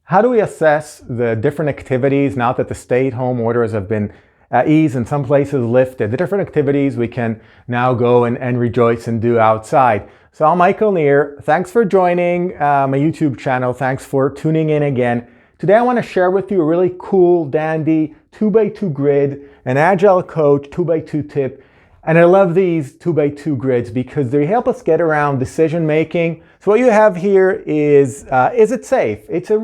How do we assess the different activities now that the stay-at-home orders have been eased and some places lifted? The different activities we can now go and rejoice and do outside. So I'm Michael Neer. Thanks for joining my YouTube channel. Thanks for tuning in again. Today I want to share with you a really cool, dandy 2x2 grid, an Agile Coach 2x2 tip. And I love these 2x2 grids because they help us get around decision making. So what you have here is it safe? It's a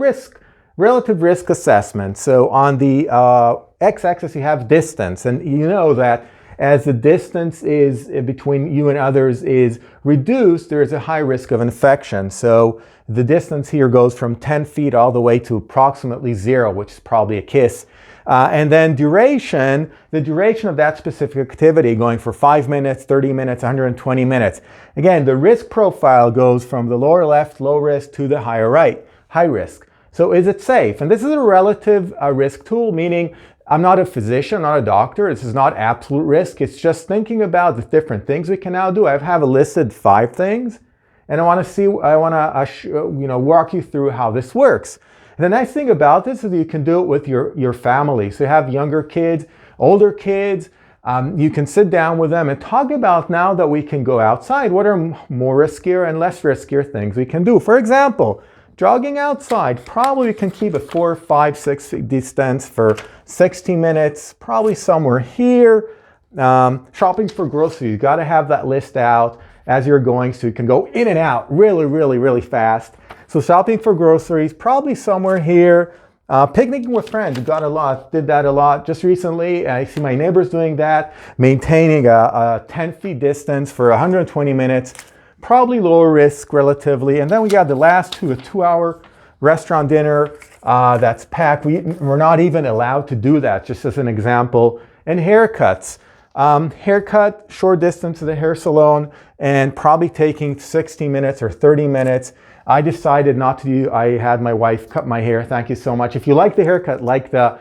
relative risk assessment. So on the x-axis you have distance, and you know that as the distance is between you and others is reduced, there is a high risk of infection. So the distance here goes from 10 feet all the way to approximately 0, which is probably a kiss. And then duration, the duration of that specific activity going for 5 minutes, 30 minutes, 120 minutes. Again, the risk profile goes from the lower left, low risk, to the higher right, high risk. So is it safe? And this is a relative risk tool, meaning I'm not a physician, I'm not a doctor. This is not absolute risk. It's just thinking about the different things we can now do. I have listed 5 things, and I want to walk you through how this works. And the nice thing about this is you can do it with your family. So you have younger kids, older kids. You can sit down with them and talk about, now that we can go outside, what are more riskier and less riskier things we can do. For example, jogging outside, probably we can keep a 4, 5, 6 feet distance for 60 minutes, probably somewhere here. Shopping for groceries, you got to have that list out as you're going so you can go in and out really fast. So shopping for groceries, probably somewhere here. Picnicking with friends, did that a lot just recently. I see my neighbors doing that, maintaining a 10 feet distance for 120 minutes. Probably lower risk relatively. And then we got the last 2, a 2-hour restaurant dinner that's packed. We're not even allowed to do that, just as an example. And haircuts. Haircut, short distance to the hair salon, and probably taking 60 minutes or 30 minutes. I decided not to do, I had my wife cut my hair. Thank you so much. If you like the haircut, like the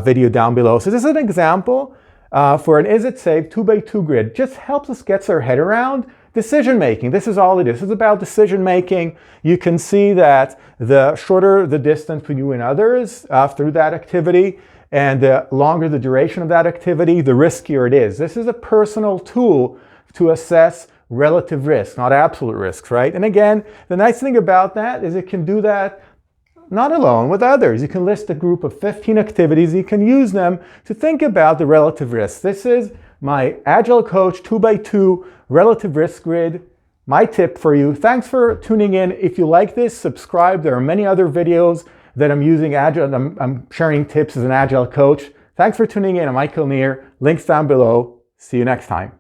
video down below. So this is an example for an is it safe 2x2 grid. Just helps us get our head around decision making. This is all it is. This is about decision making. You can see that the shorter the distance between you and others through that activity, and the longer the duration of that activity, the riskier it is. This is a personal tool to assess relative risk, not absolute risks, right? And again, the nice thing about that is it can do that not alone, with others. You can list a group of 15 activities. You can use them to think about the relative risks. This is my Agile Coach 2x2 relative risk grid. My tip for you. Thanks for tuning in. If you like this, subscribe. There are many other videos that I'm using Agile. I'm sharing tips as an Agile coach. Thanks for tuning in. I'm Michael Neer. Links down below. See you next time.